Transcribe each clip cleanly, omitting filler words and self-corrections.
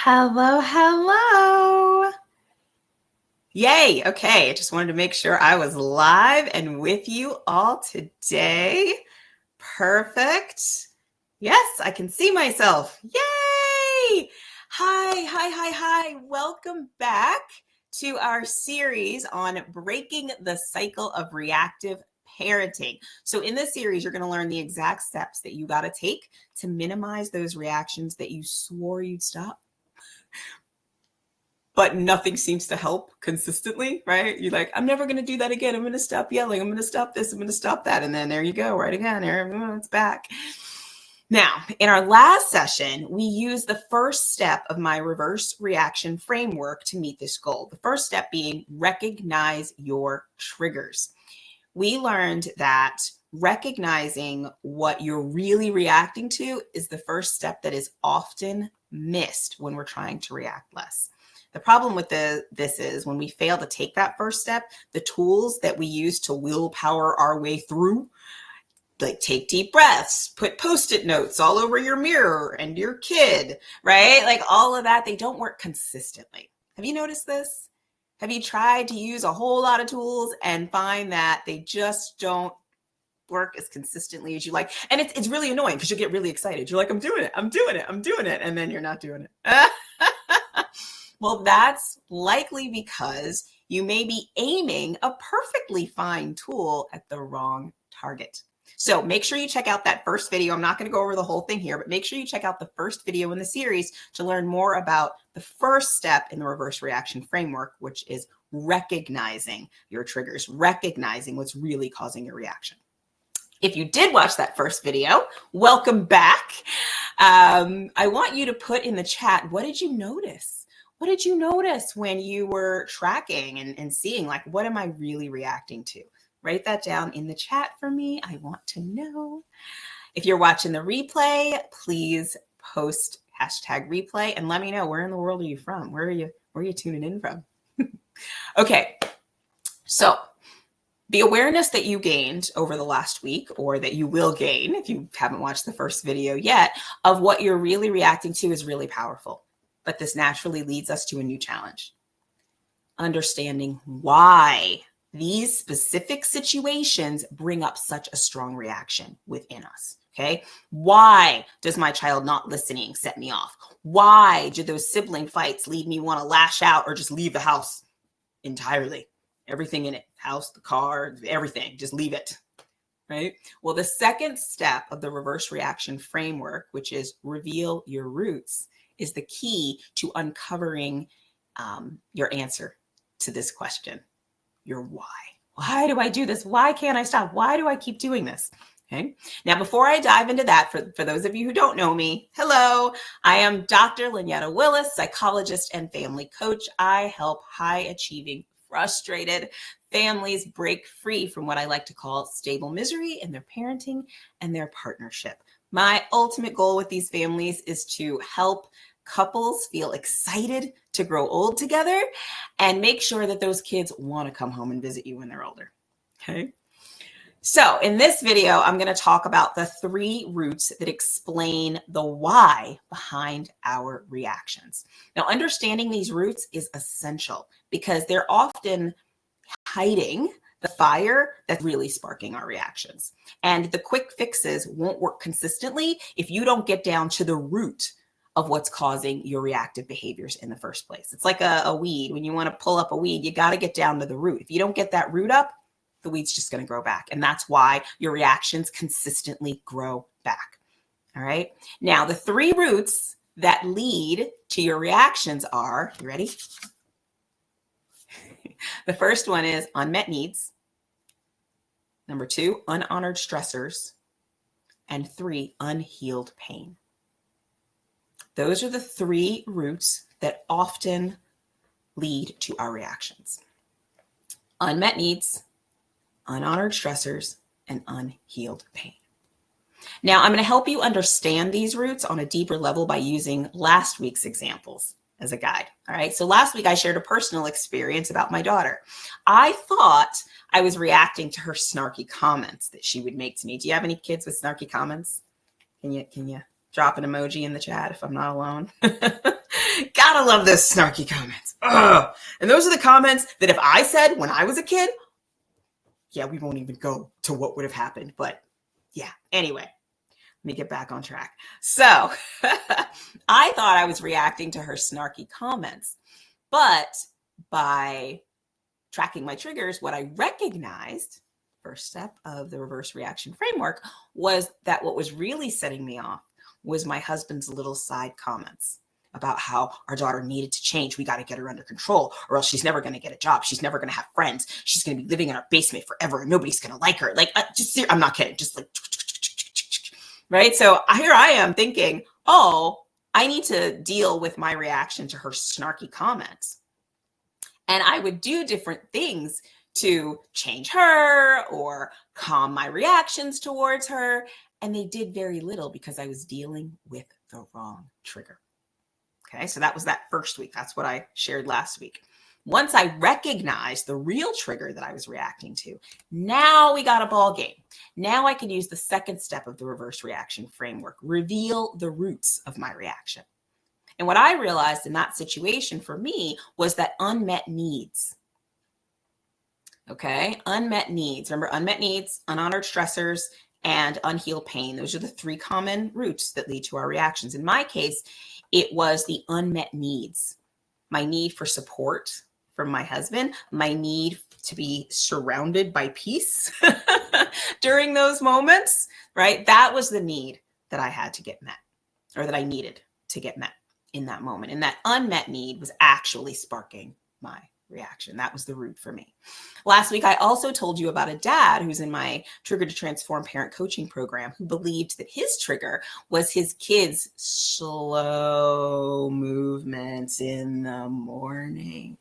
Hello, hello. Yay. Okay. I just wanted to make sure I was live and with you all today. Perfect. Yes, I can see myself. Yay. Hi. Welcome back to our series on breaking the cycle of reactive parenting. So in this series, you're going to learn the exact steps that you got to take to minimize those reactions that you swore you'd stop, but nothing seems to help consistently, right? You're like, I'm never going to do that again. I'm going to stop yelling. I'm going to stop this. I'm going to stop that. And then there you go, right again. It's back. Now, in our last session, we used the first step of my reverse reaction framework to meet this goal. The first step being recognize your triggers. We learned that recognizing what you're really reacting to is the first step that is often missed when we're trying to react less. The problem with this is when we fail to take that first step, the tools that we use to willpower our way through, like take deep breaths, put Post-it notes all over your mirror and your kid, right? Like all of that, they don't work consistently. Have you noticed this? Have you tried to use a whole lot of tools and find that they just don't work as consistently as you like? And it's really annoying because you get really excited. You're like, I'm doing it. And then you're not doing it. Well, that's likely because you may be aiming a perfectly fine tool at the wrong target. So make sure you check out that first video. I'm not going to go over the whole thing here, but make sure you check out the first video in the series to learn more about the first step in the reverse reaction framework, which is recognizing your triggers, recognizing what's really causing your reaction. If you did watch that first video, welcome back. I want you to put in the chat, what did you notice? What did you notice when you were tracking and seeing, like, what am I really reacting to? Write that down in the chat for me. I want to know. If you're watching the replay, please post #replay and let me know, where in the world are you from? Where are you tuning in from? Okay, so the awareness that you gained over the last week, or that you will gain if you haven't watched the first video yet, of what you're really reacting to is really powerful. But this naturally leads us to a new challenge. Understanding why these specific situations bring up such a strong reaction within us, okay? Why does my child not listening set me off? Why do those sibling fights lead me want to lash out or just leave the house entirely? Everything in it, house, the car, everything, just leave it, right? Well, the second step of the reverse reaction framework, which is reveal your roots, is the key to uncovering your answer to this question, your why. Why do I do this? Why can't I stop? Why do I keep doing this? Okay. Now, before I dive into that, for those of you who don't know me, hello, I am Dr. Lynyetta Willis, psychologist and family coach. I help high-achieving, frustrated families break free from what I like to call stable misery in their parenting and their partnership. My ultimate goal with these families is to help couples feel excited to grow old together and make sure that those kids want to come home and visit you when they're older. Okay. So in this video, I'm going to talk about the 3 roots that explain the why behind our reactions. Now, understanding these roots is essential because they're often hiding the fire that's really sparking our reactions. And the quick fixes won't work consistently if you don't get down to the root of what's causing your reactive behaviors in the first place. It's like a weed. When you want to pull up a weed, you got to get down to the root. If you don't get that root up, the weed's just going to grow back. And that's why your reactions consistently grow back. All right. Now, the 3 roots that lead to your reactions are, you ready? The first one is unmet needs. Number 2, unhonored stressors. And 3, unhealed pain. Those are the 3 roots that often lead to our reactions. Unmet needs, unhonored stressors, and unhealed pain. Now, I'm going to help you understand these roots on a deeper level by using last week's examples as a guide. All right. So last week I shared a personal experience about my daughter. I thought I was reacting to her snarky comments that she would make to me. Do you have any kids with snarky comments? Can you drop an emoji in the chat if I'm not alone? Gotta love those snarky comments. Ugh. And those are the comments that if I said when I was a kid, yeah, we won't even go to what would have happened. But yeah, anyway, let me get back on track. So I thought I was reacting to her snarky comments, but by tracking my triggers, what I recognized, first step of the reverse reaction framework, was that what was really setting me off was my husband's little side comments about how our daughter needed to change. We got to get her under control or else she's never going to get a job. She's never going to have friends. She's going to be living in our basement forever and nobody's going to like her. Like, I'm not kidding. Just like, right? So here I am thinking, oh, I need to deal with my reaction to her snarky comments. And I would do different things to change her or calm my reactions towards her. And they did very little because I was dealing with the wrong trigger. Okay, so that was that first week. That's what I shared last week. Once I recognized the real trigger that I was reacting to, now we got a ball game. Now I can use the second step of the reverse reaction framework, reveal the roots of my reaction. And what I realized in that situation for me was that unmet needs. Okay, unmet needs. Remember, unmet needs, unhonored stressors, and unhealed pain. Those are the three common roots that lead to our reactions. In my case, it was the unmet needs. My need for support from my husband, my need to be surrounded by peace during those moments, right? That was the need that I had to get met, or that I needed to get met in that moment. And that unmet need was actually sparking my reaction. That was the root for me. Last week, I also told you about a dad who's in my Trigger to Transform parent coaching program who believed that his trigger was his kids' slow movements in the morning.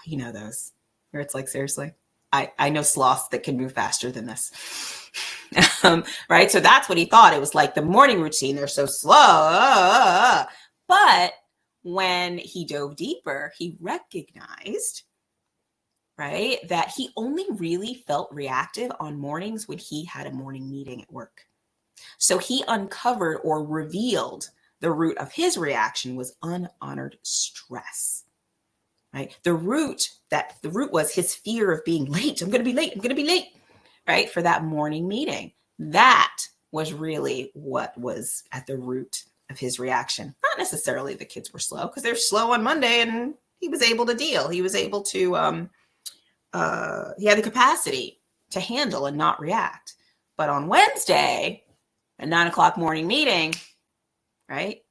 You know those, where it's like, seriously, I know sloths that can move faster than this. Right? So that's what he thought. It was like the morning routine. They're so slow. But when he dove deeper, he recognized, right, that he only really felt reactive on mornings when he had a morning meeting at work. So he uncovered or revealed the root of his reaction was unhonored stress, right? The root was his fear of being late. I'm going to be late, right? For that morning meeting. That was really what was at the root of his reaction. Not necessarily the kids were slow, because they're slow on Monday and he was able to deal. He was able to, he had the capacity to handle and not react. But on Wednesday, a 9:00 morning meeting, right?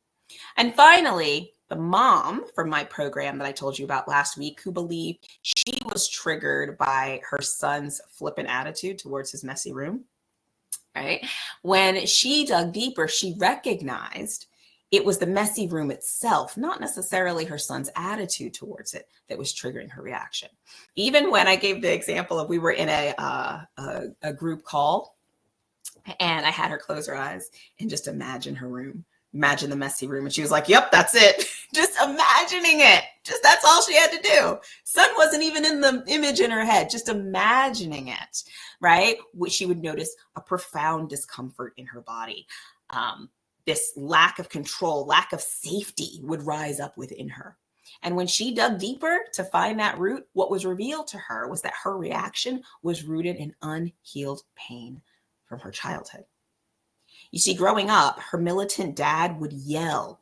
And finally, the mom from my program that I told you about last week, who believed she was triggered by her son's flippant attitude towards his messy room, right? When she dug deeper, she recognized it was the messy room itself, not necessarily her son's attitude towards it, that was triggering her reaction. Even when I gave the example of we were in a group call and I had her close her eyes and just imagine her room, imagine the messy room. And she was like, yep, that's it. Just imagining it. Just that's all she had to do. Son wasn't even in the image in her head, just imagining it, right? She would notice a profound discomfort in her body. This lack of control, lack of safety would rise up within her. And when she dug deeper to find that root, what was revealed to her was that her reaction was rooted in unhealed pain from her childhood. You see, growing up, her militant dad would yell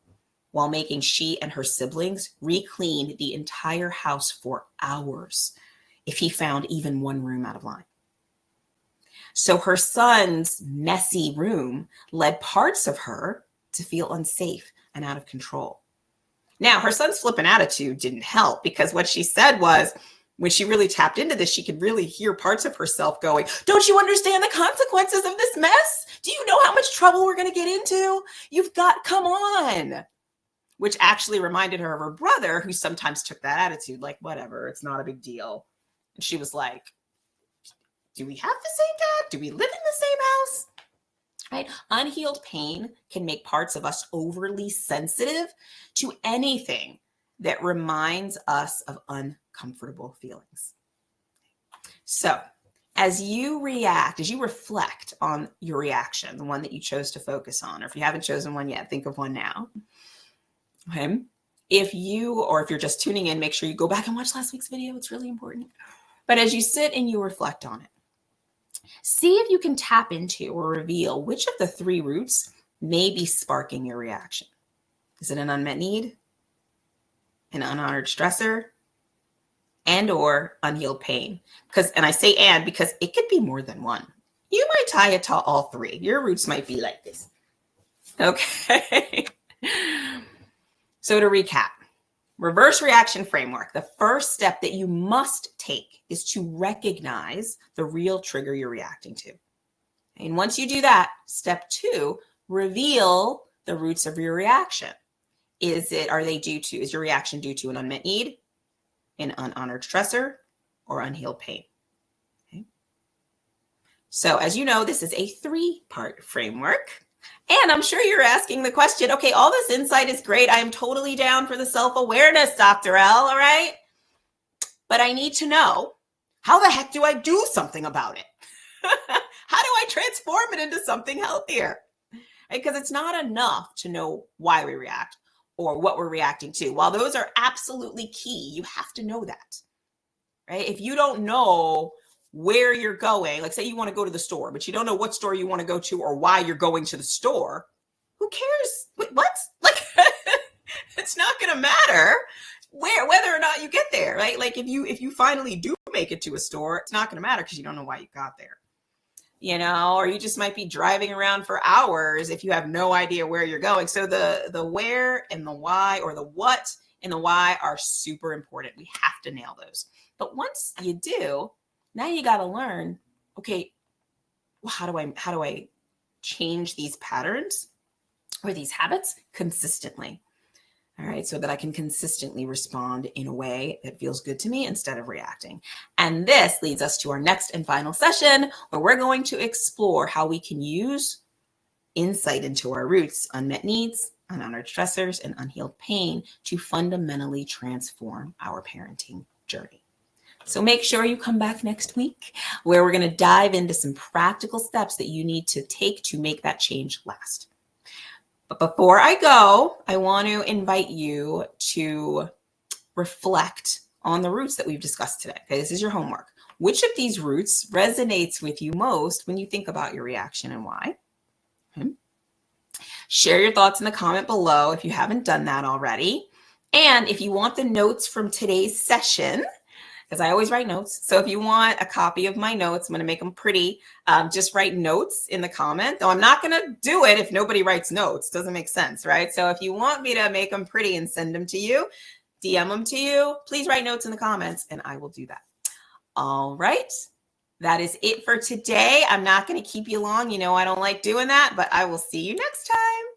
while making she and her siblings re-clean the entire house for hours if he found even one room out of line. So her son's messy room led parts of her to feel unsafe and out of control. Now, her son's flippant attitude didn't help, because what she said was, when she really tapped into this, she could really hear parts of herself going, don't you understand the consequences of this mess? Do you know how much trouble we're going to get into? Come on. Which actually reminded her of her brother, who sometimes took that attitude, like, whatever, it's not a big deal. And she was like, do we have the same dad? Do we live in the same house? Right? Unhealed pain can make parts of us overly sensitive to anything that reminds us of uncomfortable feelings. So as you react, as you reflect on your reaction, the one that you chose to focus on, or if you haven't chosen one yet, think of one now. Okay. If you're just tuning in, make sure you go back and watch last week's video. It's really important. But as you sit and you reflect on it, see if you can tap into or reveal which of the 3 roots may be sparking your reaction. Is it an unmet need, an unhonored stressor, and or unhealed pain? And I say and because it could be more than one. You might tie it to all 3. Your roots might be like this. Okay. So to recap, reverse reaction framework. The first step that you must take is to recognize the real trigger you're reacting to. And once you do that, step 2, reveal the roots of your reaction. Is your reaction due to an unmet need, an unhonored stressor, or unhealed pain? Okay. So as you know, this is a 3-part framework. And I'm sure you're asking the question, okay, all this insight is great. I am totally down for the self-awareness, Dr. L, all right? But I need to know, how the heck do I do something about it? How do I transform it into something healthier? Because it's not enough to know why we react or what we're reacting to. While those are absolutely key, you have to know that, right? If you don't know where you're going, like say you want to go to the store, but you don't know what store you want to go to or why you're going to the store, who cares? Wait, what? Like, it's not going to matter whether or not you get there, right? Like if you finally do make it to a store, it's not going to matter because you don't know why you got there, or you just might be driving around for hours if you have no idea where you're going. So the where and the why, or the what and the why, are super important. We have to nail those. But once you do, now you got to learn, okay, well, how do I change these patterns or these habits consistently? All right, so that I can consistently respond in a way that feels good to me instead of reacting. And this leads us to our next and final session, where we're going to explore how we can use insight into our roots, unmet needs, unhonored stressors, and unhealed pain to fundamentally transform our parenting journey. So make sure you come back next week, where we're going to dive into some practical steps that you need to take to make that change last. But before I go, I want to invite you to reflect on the roots that we've discussed today. Okay, this is your homework. Which of these roots resonates with you most when you think about your reaction, and why? Okay. Share your thoughts in the comment below if you haven't done that already. And if you want the notes from today's session, because I always write notes. So if you want a copy of my notes, I'm going to make them pretty. Just write notes in the comment. Though I'm not going to do it if nobody writes notes. Doesn't make sense, right? So if you want me to make them pretty and send them to you, DM them to you, please write notes in the comments and I will do that. All right. That is it for today. I'm not going to keep you long. I don't like doing that, but I will see you next time.